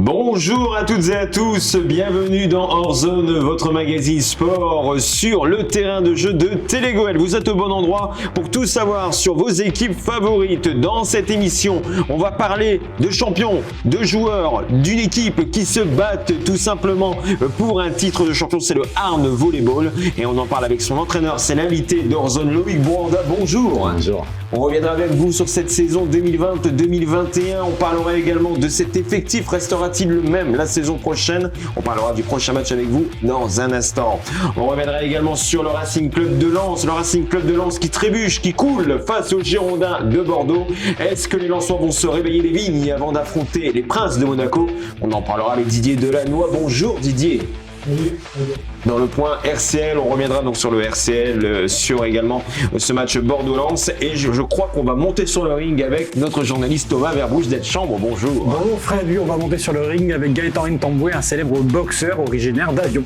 Bonjour à toutes et à tous, bienvenue dans Hors Zone, votre magazine sport sur le terrain de jeu de Télégoël. Vous êtes au bon endroit pour tout savoir sur vos équipes favorites. Dans cette émission, on va parler de champions, de joueurs, d'une équipe qui se battent tout simplement pour un titre de champion, c'est le Arn Volleyball. Et on en parle avec son entraîneur, c'est l'invité d'Hors Zone, Loïc Bouranda. Bonjour. Bonjour. On reviendra avec vous sur cette saison 2020-2021. On parlera également de cet effectif. Restera-t-il le même la saison prochaine? On parlera du prochain match avec vous dans un instant. On reviendra également sur le Racing Club de Lens. Le Racing Club de Lens qui trébuche, qui coule face aux Girondins de Bordeaux. Est-ce que les Lensois vont se réveiller les vignes avant d'affronter les Princes de Monaco? On en parlera avec Didier Delannoy. Bonjour Didier. Dans le point RCL, on reviendra donc sur le RCL, sur également ce match Bordeaux-Lens. Et je crois qu'on va monter sur le ring avec notre journaliste Thomas Verbouche d'Aide-Chambre. Bonjour. Bonjour Fred, on va monter sur le ring avec Gaëtan Ntamboué, un célèbre boxeur originaire d'Avion.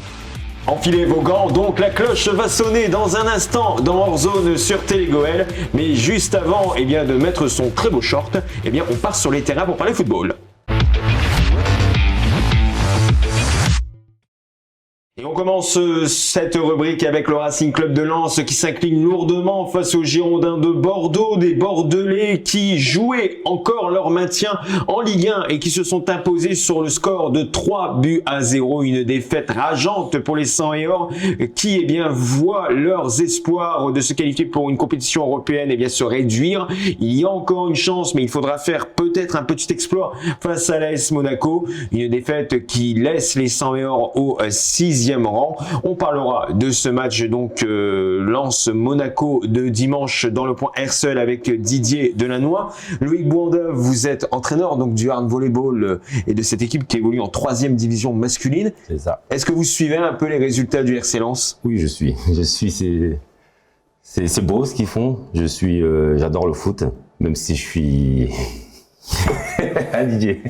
Enfilez vos gants, donc la cloche va sonner dans un instant dans Hors Zone sur Télégoël. Mais juste avant de mettre son très beau short, on part sur les terrains pour parler football. Et on commence cette rubrique avec le Racing Club de Lens qui s'incline lourdement face aux Girondins de Bordeaux, des Bordelais qui jouaient encore leur maintien en Ligue 1 et qui se sont imposés sur le score de 3-0, une défaite rageante pour les 100 et or qui voient leurs espoirs de se qualifier pour une compétition européenne se réduire. Il y a encore une chance, mais il faudra faire peut-être un petit exploit face à l'AS Monaco, une défaite qui laisse les 100 et or au 6e rang. On parlera de ce match Lens-Monaco de dimanche dans le point RCL avec Didier Delannoy. Loïc Bouranda, vous êtes entraîneur du Arn Volleyball et de cette équipe qui évolue en 3e division masculine. C'est ça. Est-ce que vous suivez un peu les résultats du RC Lens? Oui, je suis. C'est beau ce qu'ils font. J'adore le foot, même si je suis Didier.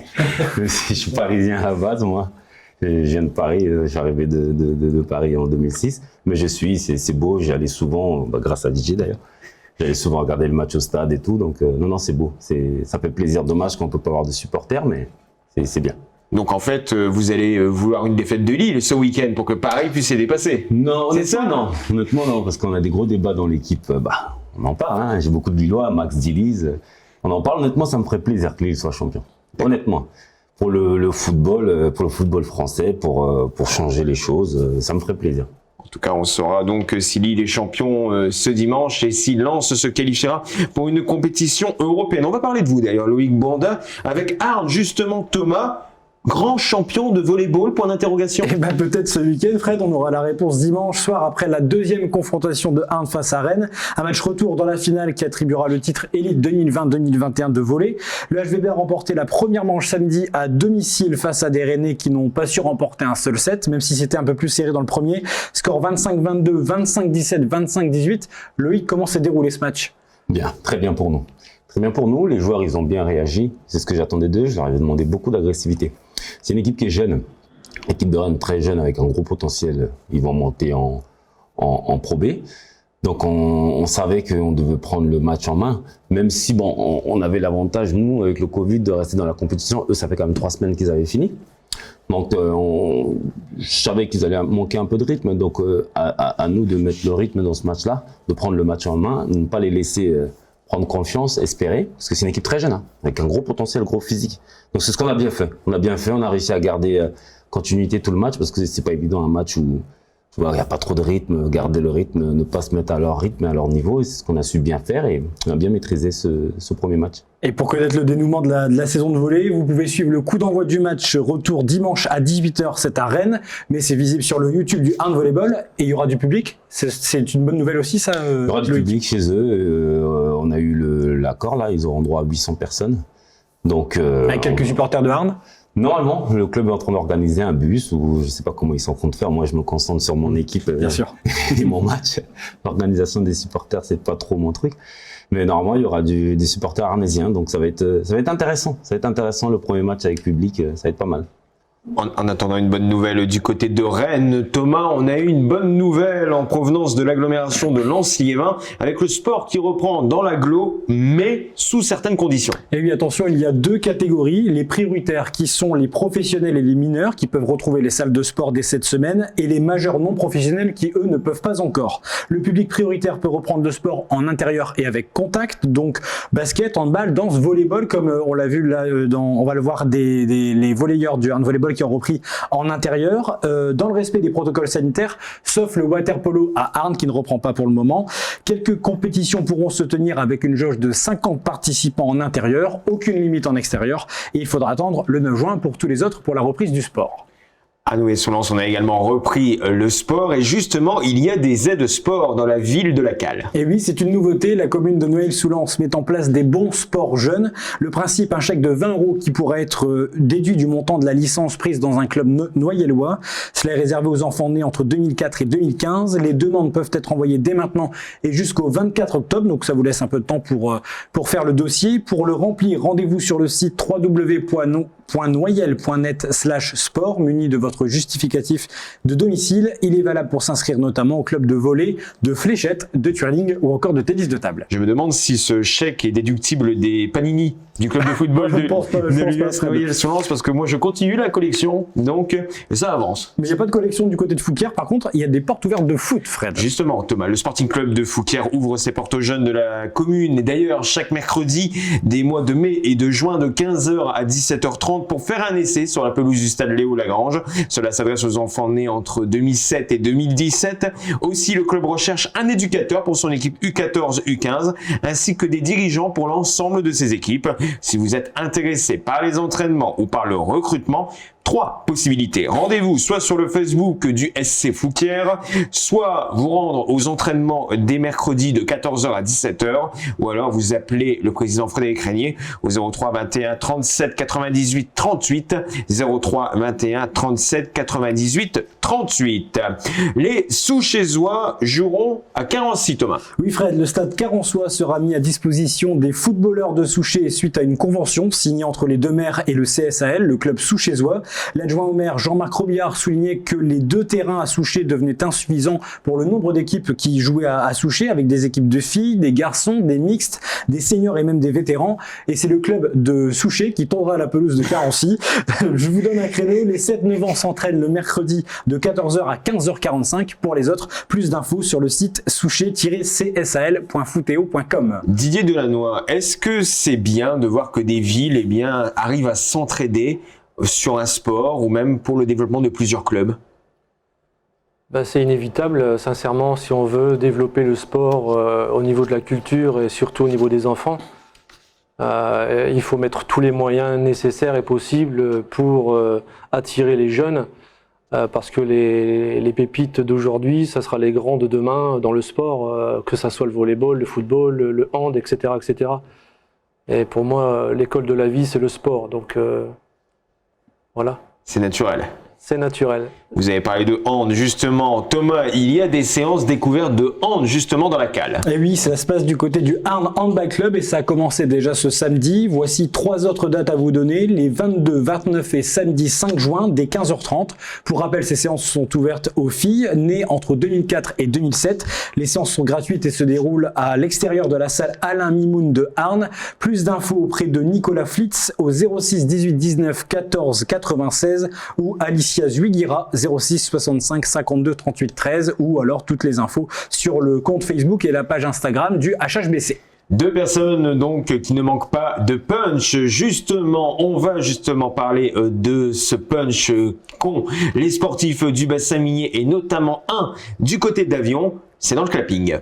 Même si je suis parisien à la base, moi. Je viens de Paris, je suis arrivé de Paris en 2006, mais c'est beau, j'y allais souvent, grâce à DJ d'ailleurs, j'allais souvent regarder le match au stade et tout, donc non, c'est beau, ça fait plaisir, dommage qu'on ne peut pas avoir de supporters, mais c'est bien. Donc en fait, vous allez vouloir une défaite de Lille ce week-end pour que Paris puisse les dépasser? Non, honnêtement non, parce qu'on a des gros débats dans l'équipe, on en parle, j'ai beaucoup de Lillois, Max Diliz, on en parle, honnêtement ça me ferait plaisir que Lille soit champion, honnêtement. Pour le football français, pour changer les choses, ça me ferait plaisir. En tout cas, on saura donc si Lille est champion ce dimanche et si Lens se qualifiera pour une compétition européenne. On va parler de vous d'ailleurs, Loïc Bouranda, avec Arn, justement Thomas, grand champion de volleyball, point d'interrogation. Peut-être ce week-end, Fred, on aura la réponse dimanche soir après la 2e confrontation de Arn face à Rennes. Un match retour dans la finale qui attribuera le titre Élite 2020-2021 de volley. Le HVB a remporté la première manche samedi à domicile face à des Rennais qui n'ont pas su remporter un seul set, même si c'était un peu plus serré dans le premier. Score 25-22, 25-17, 25-18. Loïc, comment s'est déroulé ce match? Bien, très bien pour nous. Très bien pour nous, les joueurs ils ont bien réagi, c'est ce que j'attendais d'eux, je leur avais demandé beaucoup d'agressivité. C'est une équipe qui est jeune, équipe de Rennes très jeune avec un gros potentiel, ils vont monter en Pro B. Donc on savait qu'on devait prendre le match en main, même si on avait l'avantage nous avec le Covid de rester dans la compétition, eux ça fait quand même 3 semaines qu'ils avaient fini. Donc je savais qu'ils allaient manquer un peu de rythme, donc à nous de mettre le rythme dans ce match-là, de prendre le match en main, de ne pas les laisser prendre confiance, espérer, parce que c'est une équipe très jeune, avec un gros potentiel, gros physique. Donc c'est ce qu'on a bien fait. On a réussi à garder continuité tout le match, parce que c'est pas évident un match où il n'y a pas trop de rythme, garder le rythme, ne pas se mettre à leur rythme et à leur niveau, et c'est ce qu'on a su bien faire, et on a bien maîtrisé ce premier match. Et pour connaître le dénouement de la saison de volley, vous pouvez suivre le coup d'envoi du match retour dimanche à 18h, c'est à Rennes, mais c'est visible sur le YouTube du Arn Volleyball, et il y aura du public. C'est une bonne nouvelle aussi, ça. Il y aura du public chez eux, on a eu l'accord là, ils auront droit à 800 personnes. Donc, avec quelques supporters de Arn. Normalement, le club est en train d'organiser un bus, ou je sais pas comment ils sont en train de faire. Moi, je me concentre sur mon équipe Bien sûr. et mon match. L'organisation des supporters, c'est pas trop mon truc. Mais normalement, il y aura des supporters arnésiens, donc ça va être intéressant. Ça va être intéressant le premier match avec public, ça va être pas mal. En attendant une bonne nouvelle du côté de Rennes, Thomas, on a eu une bonne nouvelle en provenance de l'agglomération de Lens-Liévin avec le sport qui reprend dans l'agglo, mais sous certaines conditions. Et oui, attention, il y a 2 catégories, les prioritaires qui sont les professionnels et les mineurs qui peuvent retrouver les salles de sport dès cette semaine et les majeurs non professionnels qui, eux, ne peuvent pas encore. Le public prioritaire peut reprendre le sport en intérieur et avec contact, donc basket, handball, danse, volleyball, comme on l'a vu là, on va le voir les volleyeurs du handvolleyball qui ont repris en intérieur, dans le respect des protocoles sanitaires, sauf le water-polo à Arnes qui ne reprend pas pour le moment. Quelques compétitions pourront se tenir avec une jauge de 50 participants en intérieur, aucune limite en extérieur, et il faudra attendre le 9 juin pour tous les autres pour la reprise du sport. À Noué-sous-Lens, on a également repris le sport et justement, il y a des aides sport dans la ville de la Cale. Et oui, c'est une nouveauté. La commune de Noël-sous-Lens met en place des bons sports jeunes. Le principe, un chèque de 20 € qui pourrait être déduit du montant de la licence prise dans un club noyellois. Cela est réservé aux enfants nés entre 2004 et 2015. Les demandes peuvent être envoyées dès maintenant et jusqu'au 24 octobre. Donc ça vous laisse un peu de temps pour faire le dossier. Pour le remplir, rendez-vous sur le site www.noyel.net/sport muni de votre justificatif de domicile. Il est valable pour s'inscrire notamment au club de volley, de fléchettes, de twirling ou encore de tennis de table. Je me demande si ce chèque est déductible des panini du club de football de l'US Noël-sous-Lens parce que moi je continue la collection, donc ça avance. Mais il n'y a pas de collection du côté de Fouquier, par contre il y a des portes ouvertes de foot, Fred. Justement Thomas, le Sporting Club de Fouquier ouvre ses portes aux jeunes de la commune et d'ailleurs chaque mercredi des mois de mai et de juin de 15h à 17h30 pour faire un essai sur la pelouse du stade Léo Lagrange. Cela s'adresse aux enfants nés entre 2007 et 2017. Aussi, le club recherche un éducateur pour son équipe U14, U15, ainsi que des dirigeants pour l'ensemble de ses équipes. Si vous êtes intéressé par les entraînements ou par le recrutement, 3 possibilités. Rendez-vous soit sur le Facebook du SC Fouquier, soit vous rendre aux entraînements des mercredis de 14h à 17h, ou alors vous appelez le président Frédéric Régnier au 03 21 37 98 38, 03 21 37 98 38. Les Souchézois joueront à Carency, Thomas. Oui Fred, le stade Carençois sera mis à disposition des footballeurs de Souchez suite à une convention signée entre les deux maires et le CSAL, le club souchézois. L'adjoint au maire Jean-Marc Robillard soulignait que les 2 terrains à Souchez devenaient insuffisants pour le nombre d'équipes qui jouaient à Souchez, avec des équipes de filles, des garçons, des mixtes, des seniors et même des vétérans. Et c'est le club de Souchez qui tombera à la pelouse de Carency. Je vous donne un créneau, les 7-9 ans s'entraînent le mercredi de 14h à 15h45. Pour les autres, plus d'infos sur le site souchez-csal.footeo.com. Didier Delannoy, est-ce que c'est bien de voir que des villes arrivent à s'entraider sur un sport ou même pour le développement de plusieurs clubs? C'est inévitable, sincèrement, si on veut développer le sport au niveau de la culture et surtout au niveau des enfants. Il faut mettre tous les moyens nécessaires et possibles pour attirer les jeunes, parce que les pépites d'aujourd'hui, ça sera les grands de demain dans le sport, que ça soit le volleyball, le football, le hand, etc., etc. Et pour moi, l'école de la vie, c'est le sport, donc voilà. C'est naturel. C'est naturel. Vous avez parlé de hand, justement. Thomas, il y a des séances découvertes de hand, justement, dans la Cale. Et oui, ça se passe du côté du Arnes Handball Club et ça a commencé déjà ce samedi. Voici 3 autres dates à vous donner, les 22, 29 et samedi 5 juin, dès 15h30. Pour rappel, ces séances sont ouvertes aux filles nées entre 2004 et 2007. Les séances sont gratuites et se déroulent à l'extérieur de la salle Alain Mimoun de Arnes. Plus d'infos auprès de Nicolas Flitz au 06 18 19 14 96 ou Alicia Zuiguira 06 65 52 38 13 ou alors toutes les infos sur le compte Facebook et la page Instagram du HHBC. 2 personnes donc qui ne manquent pas de punch. Justement, on va justement parler de ce punch qu'ont les sportifs du bassin minier et notamment un du côté d'Avion, c'est dans le clapping.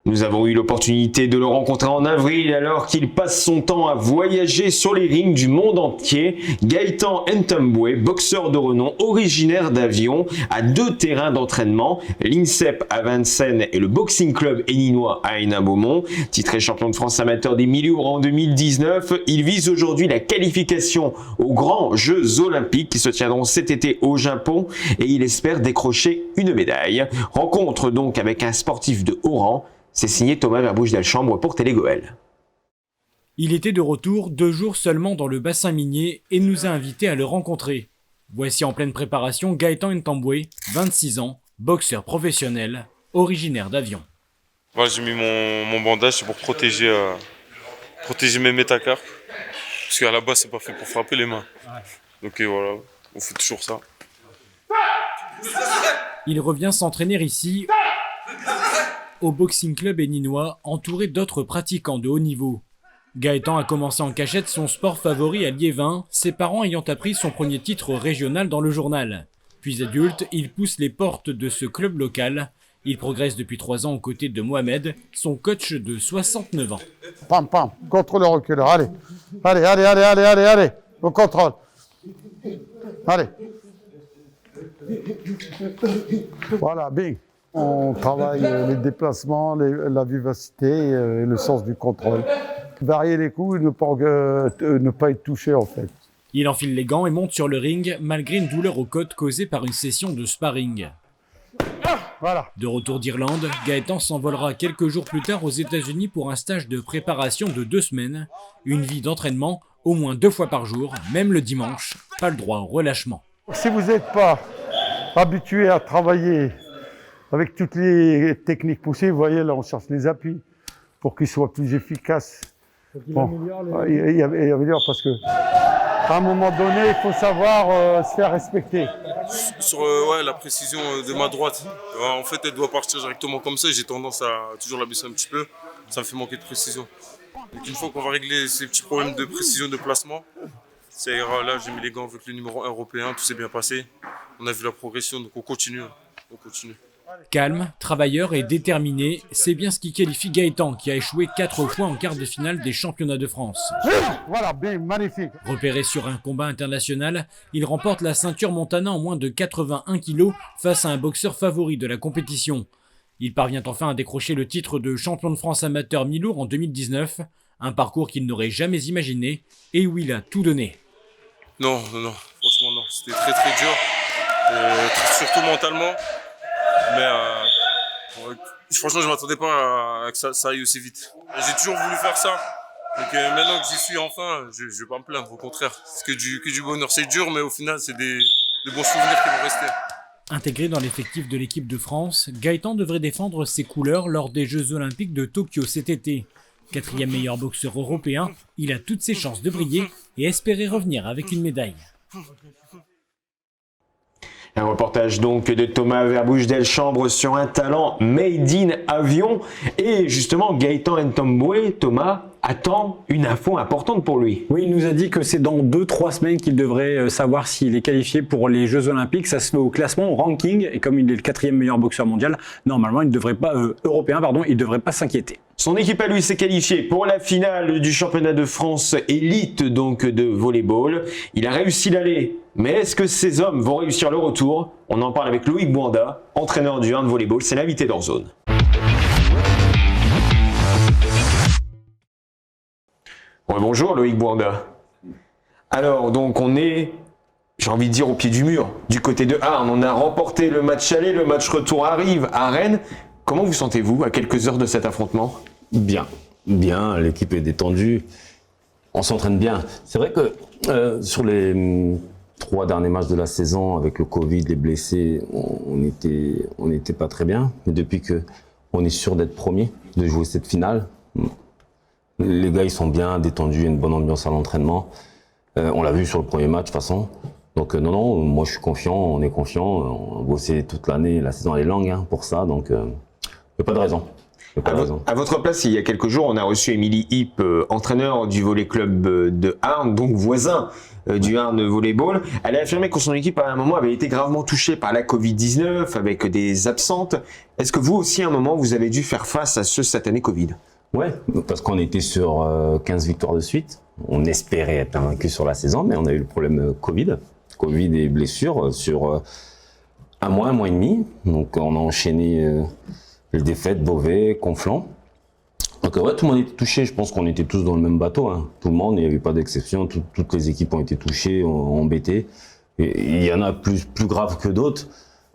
Nous avons eu l'opportunité de le rencontrer en avril alors qu'il passe son temps à voyager sur les rings du monde entier. Gaëtan Ntambwe, boxeur de renom originaire d'Avion, a 2 terrains d'entraînement, l'INSEP à Vincennes et le Boxing Club héninois à Hénin-Beaumont. Titré champion de France amateur des mi-lourds en 2019, il vise aujourd'hui la qualification aux grands Jeux Olympiques qui se tiendront cet été au Japon et il espère décrocher une médaille. Rencontre donc avec un sportif de haut rang. C'est signé Thomas Verbouche-Delchambre pour Télé Goël. Il était de retour 2 jours seulement dans le bassin minier et nous a invités à le rencontrer. Voici en pleine préparation Gaëtan Ntambwe, 26 ans, boxeur professionnel, originaire d'Avion. Ouais, j'ai mis mon bandage pour protéger mes métacarpes. Parce qu'à la base, c'est pas fait pour frapper les mains. Donc voilà, on fait toujours ça. Il revient s'entraîner ici, au Boxing Club béninois, entouré d'autres pratiquants de haut niveau. Gaëtan a commencé en cachette son sport favori à Liévin, ses parents ayant appris son premier titre régional dans le journal. Puis adulte, il pousse les portes de ce club local. Il progresse depuis 3 ans aux côtés de Mohamed, son coach de 69 ans. Pam, pam, contrôle le reculeur, allez, au contrôle. Allez. Voilà, bing. On travaille les déplacements, la vivacité et le sens du contrôle. Varier les coups et ne pas être touché en fait. Il enfile les gants et monte sur le ring malgré une douleur aux côtes causée par une session de sparring. Voilà. De retour d'Irlande, Gaëtan s'envolera quelques jours plus tard aux États-Unis pour un stage de préparation de 2 semaines. Une vie d'entraînement au moins 2 fois par jour, même le dimanche. Pas le droit au relâchement. Si vous n'êtes pas habitué à travailler avec toutes les techniques poussées, vous voyez là on cherche les appuis pour qu'ils soient plus efficaces. Il améliore parce que à un moment donné, il faut savoir se faire respecter. Sur la précision de ma droite, en fait, elle doit partir directement comme ça. J'ai tendance à toujours la baisser un petit peu. Ça me fait manquer de précision. Donc une fois qu'on va régler ces petits problèmes de précision de placement, ça ira. Là, j'ai mis les gants avec le numéro 1 européen. Tout s'est bien passé. On a vu la progression, donc on continue. Calme, travailleur et déterminé, c'est bien ce qui qualifie Gaëtan, qui a échoué 4 fois en quart de finale des championnats de France. Voilà, bim, magnifique. Repéré sur un combat international, il remporte la ceinture Montana en moins de 81 kg face à un boxeur favori de la compétition. Il parvient enfin à décrocher le titre de champion de France amateur mi-lourd en 2019, un parcours qu'il n'aurait jamais imaginé et où il a tout donné. Non, franchement non, c'était très très dur, surtout mentalement. Mais franchement, je ne m'attendais pas à que ça aille aussi vite. J'ai toujours voulu faire ça. Donc maintenant que j'y suis enfin, je ne vais pas me plaindre. Au contraire, c'est que du bonheur. C'est dur, mais au final, c'est des bons souvenirs qui vont rester. Intégré dans l'effectif de l'équipe de France, Gaëtan devrait défendre ses couleurs lors des Jeux Olympiques de Tokyo cet été. 4e meilleur boxeur européen, il a toutes ses chances de briller et espérer revenir avec une médaille. Un reportage donc de Thomas Verbouche-Delchambre sur un talent made in Avion. Et justement, Gaëtan Ntambwe, Thomas, attend une info importante pour lui. Oui, il nous a dit que c'est dans 2-3 semaines qu'il devrait savoir s'il est qualifié pour les Jeux Olympiques. Ça se fait au classement, au ranking. Et comme il est le 4e meilleur boxeur mondial, normalement, il ne devrait pas, il devrait pas s'inquiéter. Son équipe à lui s'est qualifiée pour la finale du championnat de France élite donc de volleyball. Il a réussi l'aller, mais est-ce que ces hommes vont réussir le retour? On en parle avec Loïc Bouanda, entraîneur du hand volleyball, c'est l'invité d'Orzone. Ouais, bonjour Loïc Bouanda. Alors donc on est, j'ai envie de dire, au pied du mur, du côté de Arles. On a remporté le match aller, le match retour arrive à Rennes. Comment vous sentez-vous à quelques heures de cet affrontement? Bien, l'équipe est détendue, on s'entraîne bien. C'est vrai que sur les 3 derniers matchs de la saison, avec le Covid, les blessés, on n'était pas très bien. Mais depuis qu'on est sûr d'être premier, de jouer cette finale, les gars ils sont bien détendus, il y a une bonne ambiance à l'entraînement. On l'a vu sur le premier match de toute façon. Donc non, moi je suis confiant, on est confiant, on a bossé toute l'année, la saison elle est longue pour ça, donc il n'y a pas de raison. À votre place, il y a quelques jours, on a reçu Émilie Hipp, entraîneur du volley club de Arles, donc voisin du Arles Volleyball. Elle a affirmé que son équipe, à un moment, avait été gravement touchée par la Covid-19, avec des absentes. Est-ce que vous aussi, à un moment, vous avez dû faire face à ce satané Covid? Ouais, parce qu'on était sur 15 victoires de suite. On espérait être invaincu sur la saison, mais on a eu le problème Covid et blessures sur un mois et demi. Donc on a enchaîné les défaites, Beauvais, Conflans. Donc ouais, tout le monde était touché. Je pense qu'on était tous dans le même bateau. Tout le monde, il n'y avait pas d'exception. Toutes les équipes ont été touchées, embêtées. Et il y en a plus graves que d'autres.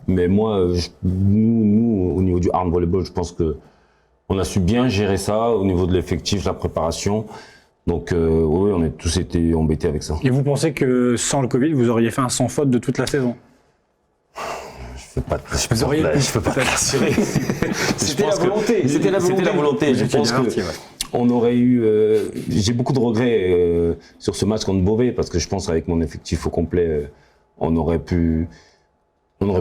Mais moi, nous, au niveau du hand volleyball, je pense que on a su bien gérer ça au niveau de l'effectif, la préparation. Donc oui, on a tous été embêtés avec ça. Et vous pensez que sans le Covid, vous auriez fait un sans faute de toute la saison? Je peux pas t'assurer. C'était la volonté. C'était la volonté. Je pense que on aurait eu. J'ai beaucoup de regrets sur ce match contre Beauvais parce que je pense qu'avec mon effectif au complet, on aurait pu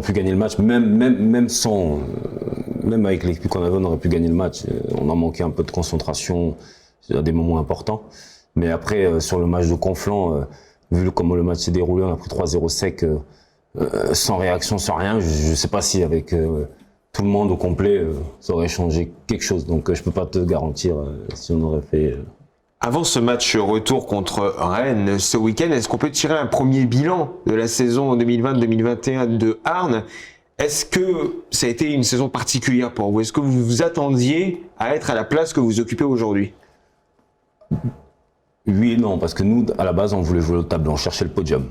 gagner le match, même sans, même avec l'équipe qu'on avait, on aurait pu gagner le match. On a manqué un peu de concentration à des moments importants. Mais après, sur le match de Conflans, vu comment le match s'est déroulé, on a pris 3-0 sec, sans réaction, sans rien. Je ne sais pas si avec tout le monde au complet, ça aurait changé quelque chose. Donc je peux pas te garantir si on aurait fait. Avant ce match retour contre Rennes ce week-end, est-ce qu'on peut tirer un premier bilan de la saison 2020-2021 de Arnes? Est-ce que ça a été une saison particulière pour vous? Est-ce que vous vous attendiez à être à la place que vous occupez aujourd'hui? Oui et non, parce que nous, à la base, on voulait jouer au tableau, on cherchait le podium.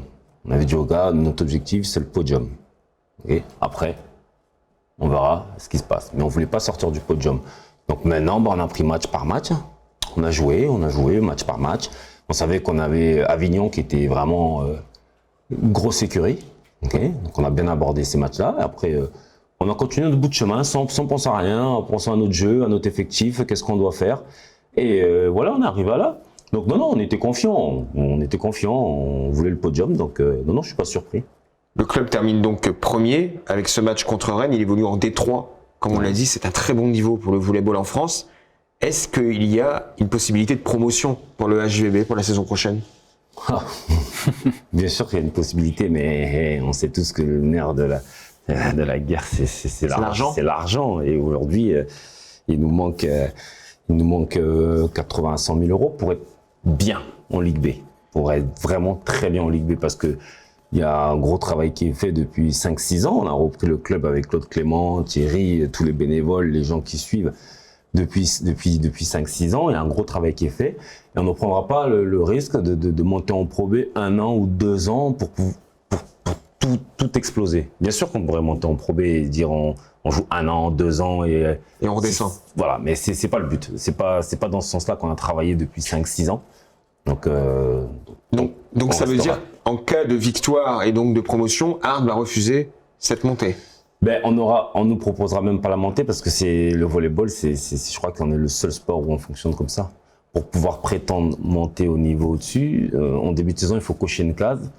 On avait dit aux gars, notre objectif, c'est le podium. Et après, on verra ce qui se passe. Mais on voulait pas sortir du podium. Donc maintenant, on a pris match par match. On a joué match par match. On savait qu'on avait Avignon qui était vraiment une grosse écurie. Okay, donc on a bien abordé ces matchs-là. Et après, on a continué notre bout de chemin sans penser à rien, en pensant à notre jeu, à notre effectif, qu'est-ce qu'on doit faire. Et voilà, on est arrivé à là. Donc non, on était confiants. On voulait le podium. Donc non, je suis pas surpris. Le club termine donc premier avec ce match contre Rennes. Il évolue en D3. Comme on l'a dit, c'est un très bon niveau pour le volleyball en France. Est-ce qu'il y a une possibilité de promotion pour le HVB pour la saison prochaine? Bien sûr qu'il y a une possibilité, mais on sait tous que le nerf de la guerre, c'est l'argent. C'est l'argent. Et aujourd'hui, il nous manque 80 à 100 000 euros pour être bien en Ligue B, pour être vraiment très bien en Ligue B, parce que il y a un gros travail qui est fait depuis 5-6 ans. On a repris le club avec Claude Clément, Thierry, tous les bénévoles, les gens qui suivent. Depuis 5-6 ans, il y a un gros travail qui est fait. Et on ne prendra pas le risque de monter en Pro B 1 an ou 2 ans pour tout exploser. Bien sûr qu'on pourrait monter en Pro B et dire on joue 1 an, 2 ans et on redescend. Voilà, mais c'est pas le but. C'est pas dans ce sens-là qu'on a travaillé depuis 5-6 ans. Donc ça veut dire, en cas de victoire et donc de promotion, Arnes va refuser cette montée. On nous proposera même pas la montée parce que c'est le volleyball, je crois qu'on est le seul sport où on fonctionne comme ça. Pour pouvoir prétendre monter au niveau au-dessus, en début de saison, il faut cocher une case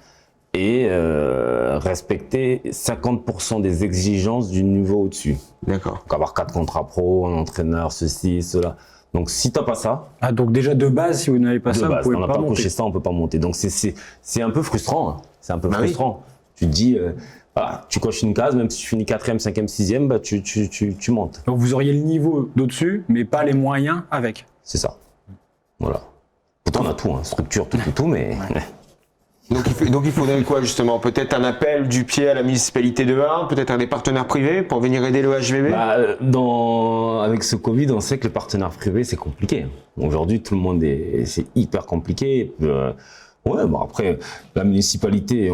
et respecter 50% des exigences du niveau au-dessus. D'accord. Donc avoir 4 contrats pro, un entraîneur, ceci, cela. Donc si t'as pas ça, donc déjà de base, si vous n'avez pas ça, vous pouvez pas monter. Coché ça, on peut pas monter. Donc c'est un peu frustrant. Hein. C'est un peu frustrant. Oui. Tu te dis, tu coches une case, même si tu finis 4e, 5e, 6e, tu montes. Donc vous auriez le niveau d'au-dessus, mais pas les moyens avec. C'est ça. Voilà. Pourtant on a tout, hein, structure, tout, mais. Donc il faudrait quoi justement? Peut-être un appel du pied à la municipalité de Arnes, peut-être un des partenaires privés pour venir aider le HVB? Avec ce Covid, on sait que les partenaires privés c'est compliqué. Aujourd'hui tout le monde c'est hyper compliqué. Après la municipalité,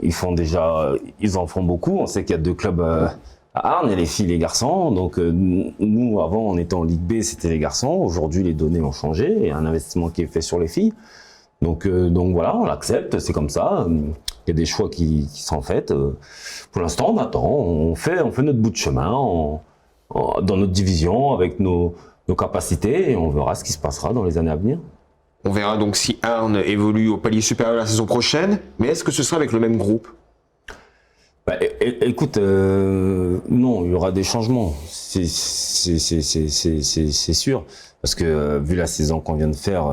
ils en font beaucoup. On sait qu'il y a 2 clubs à Arnes, il y a les filles et les garçons. Donc nous avant on était en Ligue B, c'était les garçons. Aujourd'hui les données ont changé, il y a un investissement qui est fait sur les filles. Donc voilà, on l'accepte, c'est comme ça. Il y a des choix qui sont faits. Pour l'instant, on attend, on fait notre bout de chemin dans notre division avec nos capacités et on verra ce qui se passera dans les années à venir. On verra donc si Arnes évolue au palier supérieur la saison prochaine, mais est-ce que ce sera avec le même groupe? Écoute, non, il y aura des changements, c'est sûr. Parce que vu la saison qu'on vient de faire,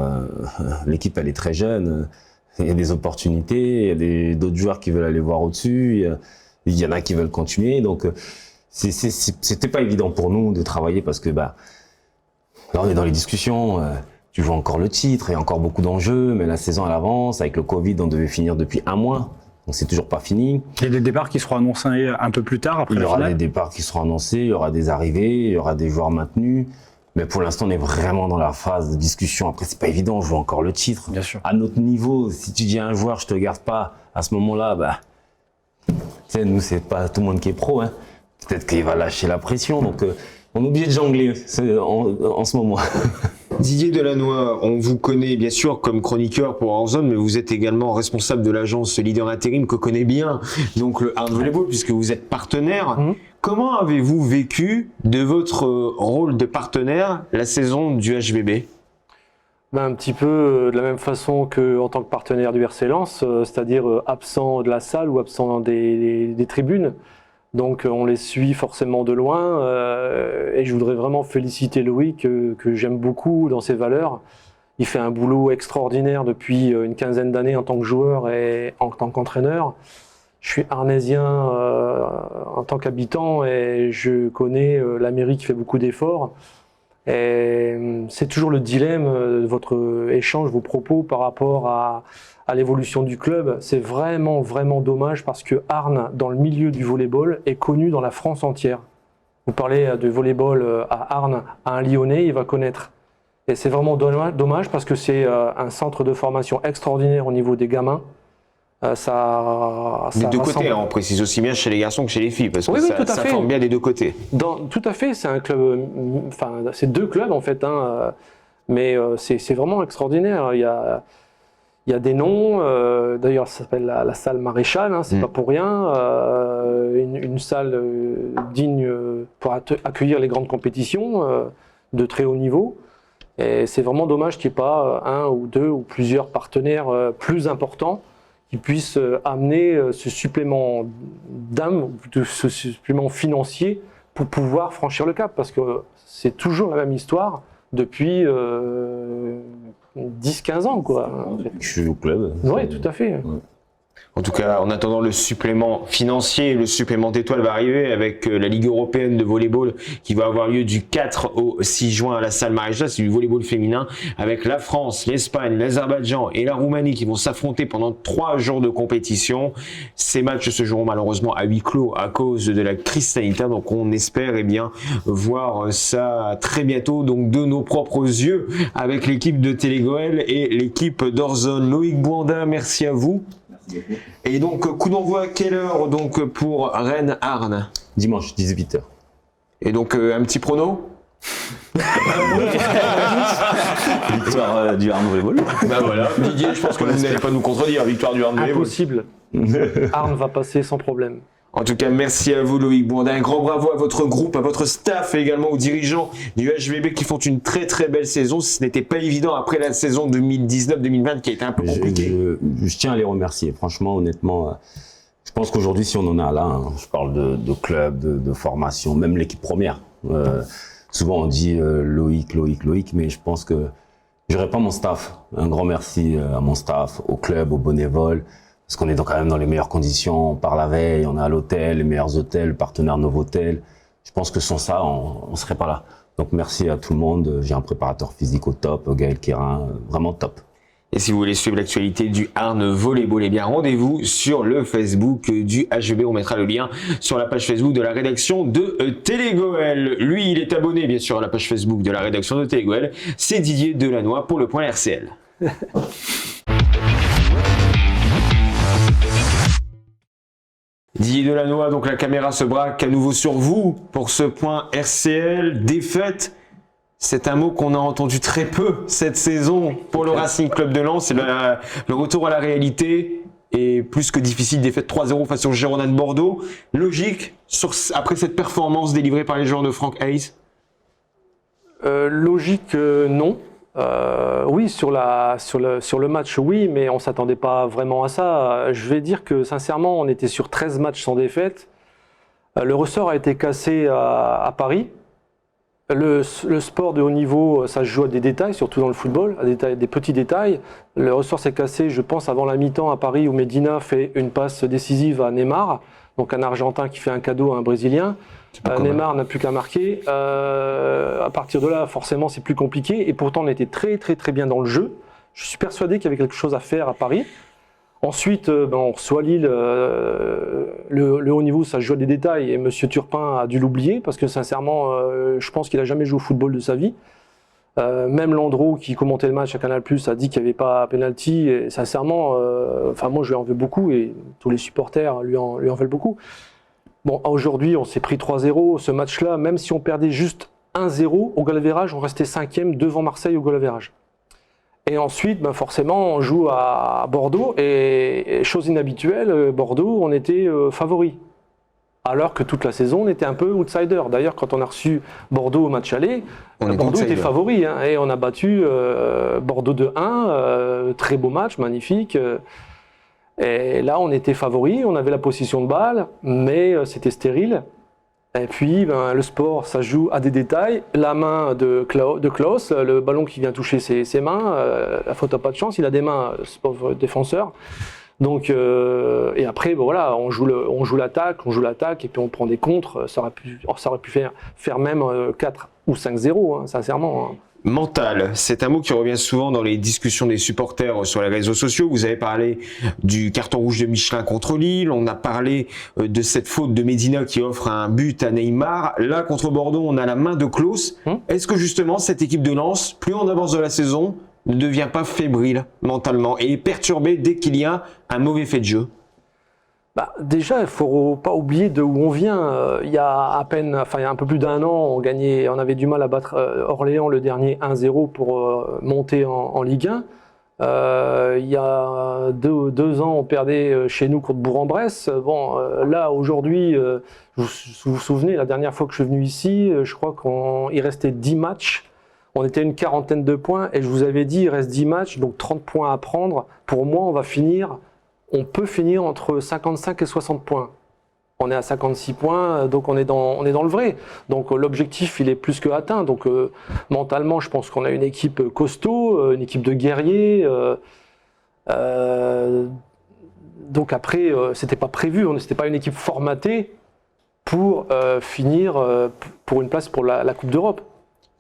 l'équipe elle est très jeune, il y a des opportunités, il y a d'autres joueurs qui veulent aller voir au-dessus, il y en a qui veulent continuer, donc c'était pas évident pour nous de travailler parce que là on est dans les discussions, tu joues encore le titre, il y a encore beaucoup d'enjeux, mais la saison elle avance, avec le Covid on devait finir depuis 1 mois. Donc c'est toujours pas fini. Il y a des départs qui seront annoncés un peu plus tard après la finale. Il y aura des départs qui seront annoncés, il y aura des arrivées, il y aura des joueurs maintenus. Mais pour l'instant, on est vraiment dans la phase de discussion. Après, c'est pas évident, on joue encore le titre. Bien sûr. À notre niveau, si tu dis à un joueur, je te garde pas, à ce moment-là, tu sais, nous, c'est pas tout le monde qui est pro, hein. Peut-être qu'il va lâcher la pression. Donc, on oublie de jongler en ce moment. Didier Delannoy, on vous connaît bien sûr comme chroniqueur pour Warzone, mais vous êtes également responsable de l'agence Leader Intérim que connaît bien donc le Arn Volleyball puisque vous êtes partenaire. Comment avez-vous vécu de votre rôle de partenaire la saison du HVB? Un petit peu de la même façon qu'en tant que partenaire du RC Lens, c'est-à-dire absent de la salle ou absent des tribunes. Donc on les suit forcément de loin et je voudrais vraiment féliciter Loïc que j'aime beaucoup dans ses valeurs. Il fait un boulot extraordinaire depuis une quinzaine d'années en tant que joueur et en tant qu'entraîneur. Je suis arnésien en tant qu'habitant et je connais la mairie qui fait beaucoup d'efforts. Et c'est toujours le dilemme de votre échange, vos propos par rapport à l'évolution du club. C'est vraiment, vraiment dommage parce que Arn, dans le milieu du volleyball, est connu dans la France entière. Vous parlez de volleyball à Arn, à un Lyonnais, il va connaître. Et c'est vraiment dommage parce que c'est un centre de formation extraordinaire au niveau des gamins. Des deux côtés, on précise aussi bien chez les garçons que chez les filles, parce que ça forme bien des deux côtés. Tout à fait, c'est un club, enfin c'est deux clubs en fait, mais c'est vraiment extraordinaire. Il y a des noms, d'ailleurs ça s'appelle la salle Maréchal, c'est pas pour rien, une salle digne pour accueillir les grandes compétitions de très haut niveau. Et c'est vraiment dommage qu'il n'y ait pas un ou deux ou plusieurs partenaires plus importants qui puissent amener ce supplément d'âme, ce supplément financier pour pouvoir franchir le cap. Parce que c'est toujours la même histoire depuis 10-15 ans, quoi. Je suis au club. Oui, tout à fait. Ouais. En tout cas, en attendant, le supplément financier, le supplément d'étoiles va arriver avec la Ligue européenne de volleyball qui va avoir lieu du 4 au 6 juin à la salle Maréchal. C'est du volleyball féminin avec la France, l'Espagne, l'Azerbaïdjan et la Roumanie qui vont s'affronter pendant 3 jours de compétition. Ces matchs se joueront malheureusement à huis clos à cause de la crise sanitaire. Donc on espère voir ça très bientôt, donc de nos propres yeux, avec l'équipe de Télégoël et l'équipe d'Orzone. Loïc Bouanda, merci à vous. Et donc, coup d'envoi à quelle heure donc pour Rennes-Arn? Dimanche, 18h. Et donc, un petit prono? Victoire du Arn Volleyball. Bah voilà, Didier, je pense que vous n'allez pas nous contredire, victoire du Arn Volleyball. Impossible. Arn va passer sans problème. En tout cas, merci à vous Loïc Bouanda. Un grand bravo à votre groupe, à votre staff et également aux dirigeants du HVB qui font une très très belle saison. Ce n'était pas évident après la saison 2019-2020 qui a été un peu compliquée. Je tiens à les remercier. Franchement, honnêtement, je pense qu'aujourd'hui, si on en a là, je parle de club, de formation, même l'équipe première. Souvent, on dit Loïc, mais je pense que je réponds à mon staff. Un grand merci à mon staff, au club, aux bénévoles. Parce qu'on est quand même dans les meilleures conditions, on part la veille, on est à l'hôtel, les meilleurs hôtels, partenaires Novotel. Je pense que sans ça, on serait pas là. Donc merci à tout le monde. J'ai un préparateur physique au top, Gaël Kérin, vraiment top. Et si vous voulez suivre l'actualité du Arn Volleyball, eh bien rendez-vous sur le Facebook du HVB. On mettra le lien sur la page Facebook de la rédaction de Télégoël. Lui, il est abonné bien sûr à la page Facebook de la rédaction de Télégoël. C'est Didier Delannoy pour le point RCL. Didier Delannoy, donc la caméra se braque à nouveau sur vous pour ce point RCL. Défaite, c'est un mot qu'on a entendu très peu cette saison pour le Racing Club de Lens. C'est le retour à la réalité est plus que difficile. Défaite 3-0 face au Girondins de Bordeaux. Logique après cette performance délivrée par les joueurs de Franck Hayes? Logique, non. Oui, sur le match, oui, mais on ne s'attendait pas vraiment à ça. Je vais dire que sincèrement, on était sur 13 matchs sans défaite. Le ressort a été cassé à Paris. Le sport de haut niveau, ça se joue à des détails, surtout dans le football, à des petits détails. Le ressort s'est cassé, je pense, avant la mi-temps à Paris où Medina fait une passe décisive à Neymar, donc un Argentin qui fait un cadeau à un Brésilien. Neymar n'a plus qu'à marquer. À partir de là, forcément, c'est plus compliqué. Et pourtant, on était très, très, très bien dans le jeu. Je suis persuadé qu'il y avait quelque chose à faire à Paris. Ensuite, on reçoit Lille. Le haut niveau, ça se joue à des détails. Et M. Turpin a dû l'oublier parce que, sincèrement, je pense qu'il n'a jamais joué au football de sa vie. Même Landreau, qui commentait le match à Canal+, a dit qu'il n'y avait pas penalty. Et sincèrement, moi, je lui en veux beaucoup. Et tous les supporters lui en veulent beaucoup. Bon, aujourd'hui, on s'est pris 3-0. Ce match-là, même si on perdait juste 1-0 au goal average, on restait 5e devant Marseille au goal average. Et ensuite, forcément, on joue à Bordeaux, et chose inhabituelle, Bordeaux, on était favori. Alors que toute la saison, on était un peu outsider. D'ailleurs, quand on a reçu Bordeaux au match aller, Bordeaux était favori, hein, et on a battu Bordeaux de 1, très beau match, magnifique. Et là, on était favori, on avait la possession de balle, mais c'était stérile. Et puis, le sport, ça joue à des détails. La main de Klaus, le ballon qui vient toucher ses mains, la faute n'a pas de chance, il a des mains, ce pauvre défenseur. Donc, et après, voilà, on joue l'attaque, et puis on prend des contres. Ça aurait pu faire même 4 ou 5-0, hein, sincèrement. Hein. Mental, c'est un mot qui revient souvent dans les discussions des supporters sur les réseaux sociaux. Vous avez parlé du carton rouge de Michelin contre Lille, on a parlé de cette faute de Medina qui offre un but à Neymar. Là, contre Bordeaux, on a la main de Klaus. Est-ce que justement, cette équipe de Lens, plus on avance de la saison, ne devient pas fébrile mentalement et perturbée dès qu'il y a un mauvais fait de jeu? Déjà, il ne faut pas oublier d'où on vient. Il y a un peu plus d'1 an, on avait du mal à battre Orléans le dernier 1-0 pour monter en Ligue 1. Il y a deux ans, on perdait chez nous contre Bourg-en-Bresse. Là, aujourd'hui, vous vous souvenez, la dernière fois que je suis venu ici, je crois qu'il restait 10 matchs. On était une quarantaine de points et je vous avais dit, il reste 10 matchs, donc 30 points à prendre. Pour moi, on peut finir entre 55 et 60 points. On est à 56 points, donc on est dans le vrai. Donc l'objectif, il est plus que atteint. Donc mentalement, je pense qu'on a une équipe costaud, une équipe de guerriers. Donc après, c'était pas prévu, c'était pas une équipe formatée pour finir pour une place pour la Coupe d'Europe.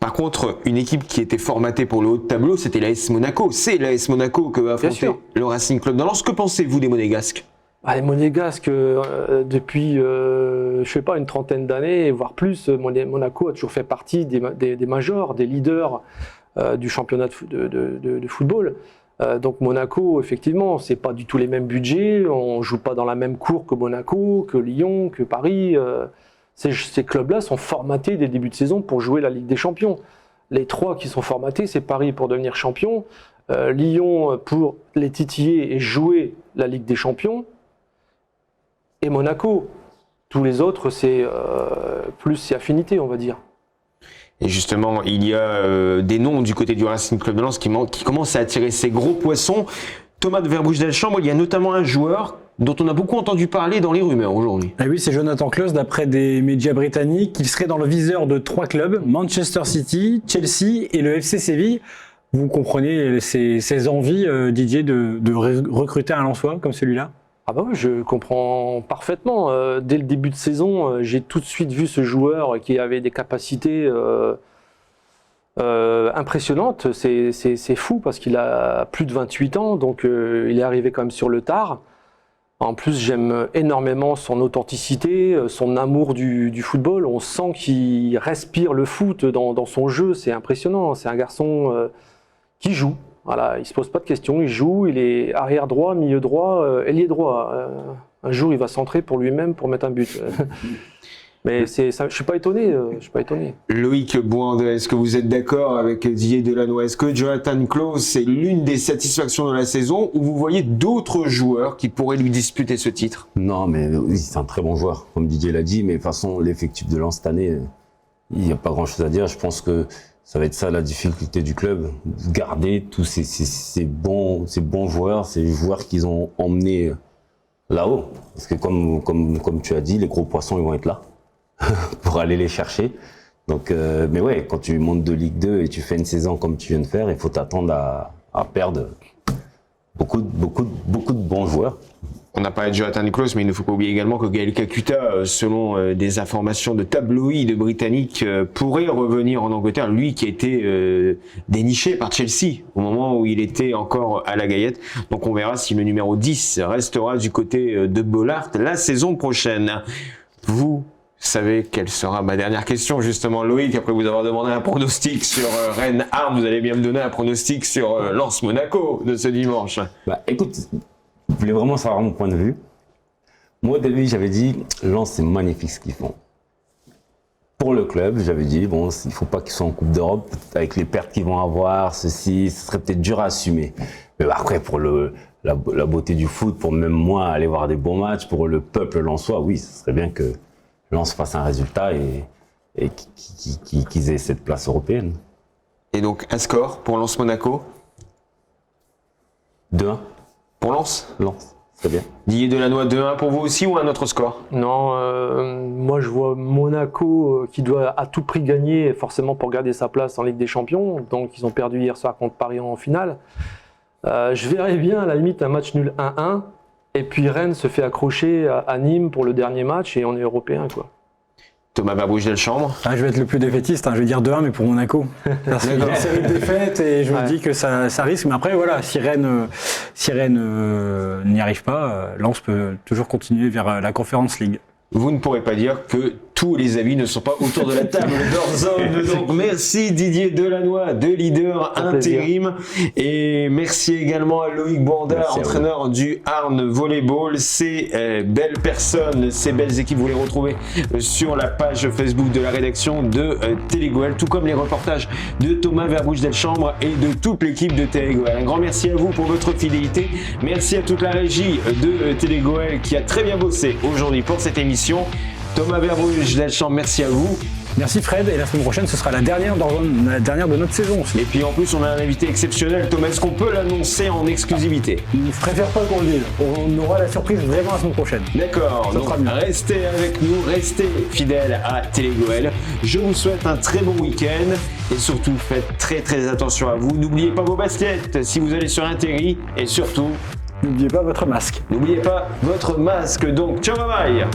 Par contre, une équipe qui était formatée pour le haut de tableau, c'était l'AS Monaco. C'est l'AS Monaco que va affronter le Racing Club de Lens. Que pensez-vous des Monégasques? Les Monégasques, depuis, je sais pas, une trentaine d'années, voire plus, Monaco a toujours fait partie des majors, des leaders du championnat de football. Donc Monaco, effectivement, c'est pas du tout les mêmes budgets. On joue pas dans la même cour que Monaco, que Lyon, que Paris. Ces clubs-là sont formatés dès le début de saison pour jouer la Ligue des Champions. Les 3 qui sont formatés, c'est Paris pour devenir champion, Lyon pour les titiller et jouer la Ligue des Champions, et Monaco. Tous les autres, c'est affinité, on va dire. Et justement, il y a des noms du côté du Racing Club de Lens qui commencent à attirer ces gros poissons. Thomas de Verbrugge-Delchambre, il y a notamment un joueur dont on a beaucoup entendu parler dans les rumeurs aujourd'hui. Et oui, c'est Jonathan Klaus, d'après des médias britanniques. Il serait dans le viseur de 3 clubs, Manchester City, Chelsea et le FC Séville. Vous comprenez ces envies, Didier, de recruter un Lensois comme celui-là? Oui, je comprends parfaitement. Dès le début de saison, j'ai tout de suite vu ce joueur qui avait des capacités impressionnantes. C'est fou parce qu'il a plus de 28 ans, donc il est arrivé quand même sur le tard. En plus, j'aime énormément son authenticité, son amour du football. On sent qu'il respire le foot dans son jeu, c'est impressionnant. C'est un garçon qui joue. Voilà, il ne se pose pas de questions, il joue, il est arrière droit, milieu droit, ailier droit. Un jour, il va centrer pour lui-même pour mettre un but. Mais je ne suis pas étonné. Loïc Bouandé, est-ce que vous êtes d'accord avec Didier Delannoy? Est-ce que Jonathan Klaus, c'est l'une des satisfactions de la saison, ou vous voyez d'autres joueurs qui pourraient lui disputer ce titre? Non, mais oui, c'est un très bon joueur, comme Didier l'a dit, mais de toute façon, l'effectif de Lens cette année, il n'y a pas grand-chose à dire. Je pense que ça va être ça la difficulté du club, garder tous ces bons joueurs, ces joueurs qu'ils ont emmenés là-haut. Parce que comme tu as dit, les gros poissons, ils vont être là pour aller les chercher. Donc, mais ouais, quand tu montes de Ligue 2 et tu fais une saison comme tu viens de faire, il faut t'attendre à perdre beaucoup de bons joueurs. On a parlé de Jonathan Klaus, mais il ne faut pas oublier également que Gaël Kakuta, selon des informations de tabloïds britanniques, pourrait revenir en Angleterre, lui qui a été déniché par Chelsea au moment où il était encore à la Gaillette. Donc on verra si le numéro 10 restera du côté de Bollaert la saison prochaine. Vous savez quelle sera ma dernière question, justement, Loïc, après vous avoir demandé un pronostic sur Rennes-Arles, vous allez bien me donner un pronostic sur Lens-Monaco de ce dimanche. Écoute, vous voulez vraiment savoir mon point de vue? Moi, au début, j'avais dit, Lens, c'est magnifique ce qu'ils font. Pour le club, j'avais dit, bon, il faut pas qu'ils soient en Coupe d'Europe, avec les pertes qu'ils vont avoir, ce serait peut-être dur à assumer. Mais après, pour la beauté du foot, pour même moi aller voir des bons matchs, pour le peuple lensois, oui, ce serait bien que Lens fasse un résultat et qu'ils aient cette place européenne. Et donc, un score pour Lens-Monaco 2-1, pour Lens. Lens, c'est bien. Didier Delannoy, 2-1 pour vous aussi ou un autre score? Non, moi je vois Monaco qui doit à tout prix gagner forcément pour garder sa place en Ligue des Champions. Donc ils ont perdu hier soir contre Paris en finale. Je verrais bien à la limite un match nul 1-1 et puis Rennes se fait accrocher à Nîmes pour le dernier match et on est européen quoi. Thomas Verbouch-Deschambre. Je vais être le plus défaitiste, je vais dire 2-1 mais pour Monaco. Parce qu'il y a une série de défaites et je me dis que ça risque. Mais après voilà, si Rennes n'y arrive pas, Lens peut toujours continuer vers la Conference League. Vous ne pourrez pas dire que tous les avis ne sont pas autour de la table d'Orzone. Donc merci Didier Delannoy, de leader intérim. Et merci également à Loïc Bouanda, entraîneur du Arn Volleyball. Ces belles personnes, ces belles équipes, vous les retrouvez sur la page Facebook de la rédaction de Télégoël, tout comme les reportages de Thomas Verbouch-Deschambre et de toute l'équipe de Télégoël. Un grand merci à vous pour votre fidélité. Merci à toute la régie de Télégoël qui a très bien bossé aujourd'hui pour cette émission. Thomas Verbouch-Deschambre, merci à vous. Merci Fred, et la semaine prochaine ce sera la dernière de notre saison aussi. Et puis en plus on a un invité exceptionnel, Thomas, est-ce qu'on peut l'annoncer en exclusivité? Je préfère pas qu'on le dise, on aura la surprise vraiment la semaine prochaine. D'accord, donc restez avec nous, restez fidèles à Télégoël. Je vous souhaite un très bon week-end et surtout faites très attention à vous. N'oubliez pas vos baskets si vous allez sur un terri et surtout... N'oubliez pas votre masque. N'oubliez pas votre masque, donc ciao bye bye.